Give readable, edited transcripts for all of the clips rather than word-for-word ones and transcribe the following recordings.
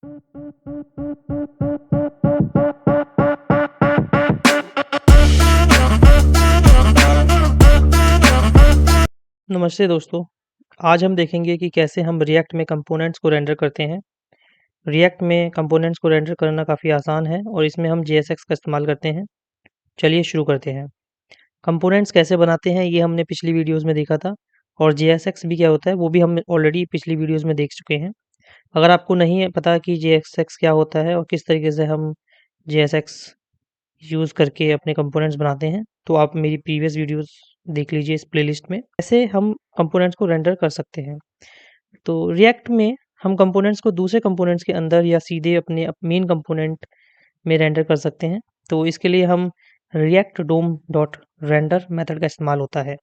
नमस्ते दोस्तों, आज हम देखेंगे कि कैसे हम रिएक्ट में कंपोनेंट्स को रेंडर करते हैं। रिएक्ट में कंपोनेंट्स को रेंडर करना काफ़ी आसान है और इसमें हम JSX का इस्तेमाल करते हैं। चलिए शुरू करते हैं। कंपोनेंट्स कैसे बनाते हैं ये हमने पिछली वीडियोज़ में देखा था और JSX भी क्या होता है वो भी हम ऑलरेडी पिछली वीडियोज़ में देख चुके हैं। अगर आपको नहीं है पता कि JSX क्या होता है और किस तरीके से हम JSX यूज़ करके अपने कंपोनेंट्स बनाते हैं, तो आप मेरी प्रीवियस वीडियोज़ देख लीजिए इस प्लेलिस्ट में। ऐसे हम कंपोनेंट्स को रेंडर कर सकते हैं। तो रिएक्ट में हम कंपोनेंट्स को दूसरे कंपोनेंट्स के अंदर या सीधे अपने मेन कंपोनेंट में रेंडर कर सकते हैं। तो इसके लिए हम react DOM dot render method का इस्तेमाल होता है।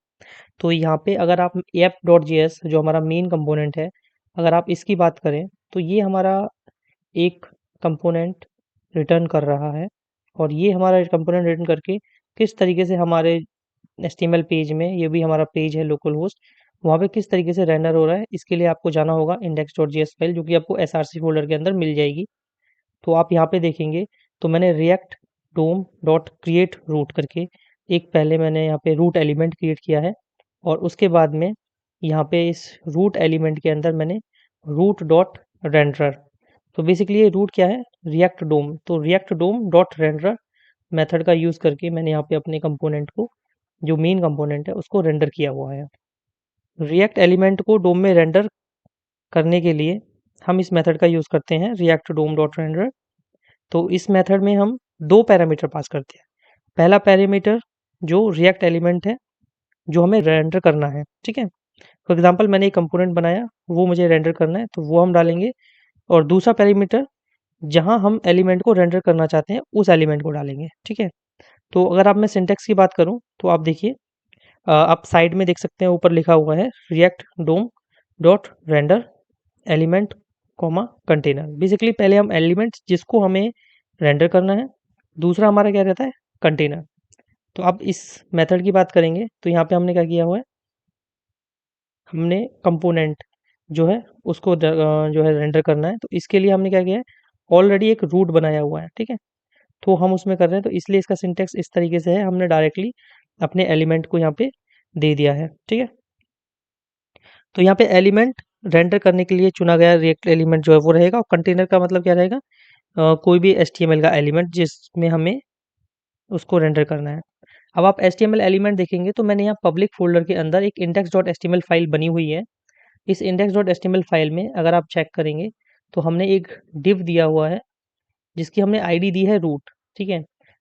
तो यहाँ पे अगर आप app.js जो हमारा मेन कंपोनेंट है, अगर आप इसकी बात करें तो ये हमारा एक कंपोनेंट रिटर्न कर रहा है और ये हमारा कंपोनेंट रिटर्न करके किस तरीके से हमारे HTML पेज में, ये भी हमारा पेज है लोकल होस्ट, वहाँ पे किस तरीके से रेंडर हो रहा है, इसके लिए आपको जाना होगा index.js फाइल जो कि आपको src फोल्डर के अंदर मिल जाएगी। तो आप यहाँ पे देखेंगे तो मैंने react dom dot create root करके एक पहले मैंने यहाँ पे रूट एलिमेंट क्रिएट किया है और उसके बाद में यहाँ पे इस रूट एलिमेंट के अंदर मैंने रूट डॉट रेंडर, तो बेसिकली ये रूट क्या है, रिएक्ट डोम। तो react DOM dot render method का यूज़ करके मैंने यहाँ पे अपने कंपोनेंट को, जो मेन कंपोनेंट है, उसको रेंडर किया हुआ है। रिएक्ट एलिमेंट को डोम में रेंडर करने के लिए हम इस मेथड का यूज़ करते हैं रिएक्ट डोम डॉट रेंडर। तो इस मेथड में हम दो पैरामीटर पास करते हैं। पहला पैरामीटर जो रिएक्ट एलिमेंट है जो हमें रेंडर करना है, ठीक है। फॉर एग्जांपल मैंने एक कंपोनेंट बनाया, वो मुझे रेंडर करना है तो वो हम डालेंगे। और दूसरा पैरामीटर जहाँ हम एलिमेंट को रेंडर करना चाहते हैं उस एलिमेंट को डालेंगे, ठीक है। तो अगर आप मैं सिंटैक्स की बात करूँ तो आप देखिए, आप साइड में देख सकते हैं ऊपर लिखा हुआ है React DOM dot render element comma container. Basically पहले हम एलिमेंट जिसको हमें रेंडर करना है, दूसरा हमारा क्या रहता है, कंटेनर। तो अब इस मेथड की बात करेंगे तो यहाँ पे हमने क्या किया हुआ है, हमने कंपोनेंट जो है उसको जो है रेंडर करना है। तो इसके लिए हमने क्या किया है, ऑलरेडी एक रूट बनाया हुआ है, ठीक है। तो हम उसमें कर रहे हैं तो इसलिए इसका सिंटैक्स इस तरीके से है, हमने डायरेक्टली अपने एलिमेंट को यहाँ पे दे दिया है, ठीक है। तो यहाँ पे एलिमेंट रेंडर करने के लिए चुना गया रिएक्ट एलिमेंट जो है वो रहेगा और कंटेनर का मतलब क्या रहेगा, कोई भी HTML का एलिमेंट जिसमें हमें उसको रेंडर करना है। अब आप HTML एलिमेंट देखेंगे तो मैंने यहाँ पब्लिक फोल्डर के अंदर एक index.html फाइल बनी हुई है। इस index.html फाइल में अगर आप चेक करेंगे तो हमने एक div दिया हुआ है जिसकी हमने आईडी दी है रूट, ठीक है।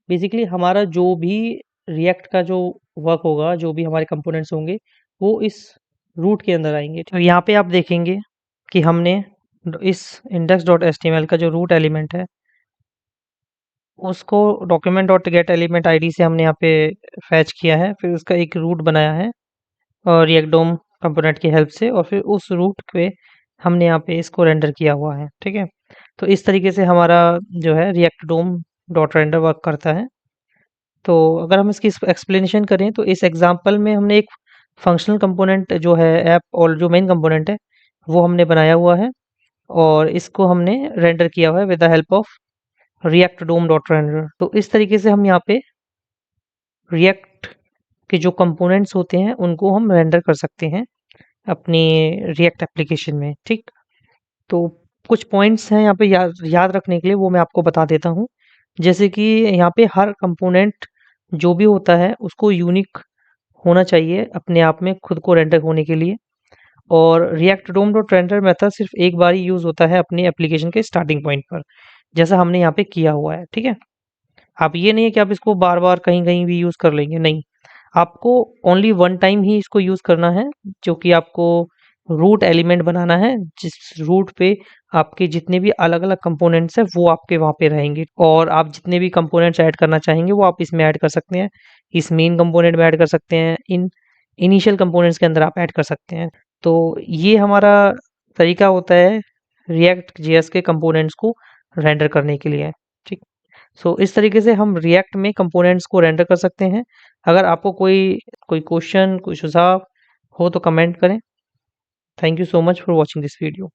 बेसिकली हमारा जो भी रिएक्ट का जो वर्क होगा, जो भी हमारे कंपोनेंट्स होंगे वो इस रूट के अंदर आएंगे। तो यहाँ पे आप देखेंगे कि हमने इस index.html का जो रूट एलिमेंट है उसको document dot gate element ID से हमने यहाँ पे फैच किया है, फिर उसका एक रूट बनाया है और रिएक्ट डोम कंपोनेंट की हेल्प से, और फिर उस रूट पे हमने यहाँ पे इसको रेंडर किया हुआ है, ठीक है। तो इस तरीके से हमारा जो है React DOM dot render work करता है। तो अगर हम इसकी एक्सप्लेनेशन करें तो इस एग्जांपल में हमने एक फंक्शनल कंपोनेंट जो है ऐप और जो मेन कंपोनेंट है वो हमने बनाया हुआ है और इसको हमने रेंडर किया हुआ है with the help of React DOM dot render. तो इस तरीके से हम यहाँ पे रिएक्ट के जो कंपोनेंट्स होते हैं उनको हम रेंडर कर सकते हैं अपनी रिएक्ट एप्लीकेशन में, ठीक। तो कुछ पॉइंट्स हैं यहाँ पे याद रखने के लिए, वो मैं आपको बता देता हूँ। जैसे कि यहाँ पे हर कंपोनेंट जो भी होता है उसको यूनिक होना चाहिए अपने आप में खुद को रेंडर होने के लिए। और react DOM dot render method सिर्फ एक बार ही यूज़ होता है अपनी एप्लीकेशन के स्टार्टिंग पॉइंट पर, जैसा हमने यहाँ पे किया हुआ है, ठीक है। आप ये नहीं है कि आप इसको बार बार कहीं कहीं भी यूज़ कर लेंगे, नहीं। आपको ओनली वन टाइम ही इसको यूज़ करना है, जो कि आपको रूट एलिमेंट बनाना है जिस रूट पे आपके जितने भी अलग अलग कंपोनेंट्स हैं वो आपके वहाँ पे रहेंगे, और आप जितने भी कंपोनेंट्स ऐड करना चाहेंगे वो आप इसमें ऐड कर सकते हैं, इस मेन कंपोनेंट में ऐड कर सकते हैं, इन इनिशियल कंपोनेंट्स के अंदर आप ऐड कर सकते हैं। तो ये हमारा तरीका होता है रिएक्ट जेएस के कंपोनेंट्स को रेंडर करने के लिए, ठीक। सो इस तरीके से हम रिएक्ट में कंपोनेंट्स को रेंडर कर सकते हैं। अगर आपको कोई कोई क्वेश्चन, कोई सुझाव हो तो कमेंट करें। Thank you so much for watching this video.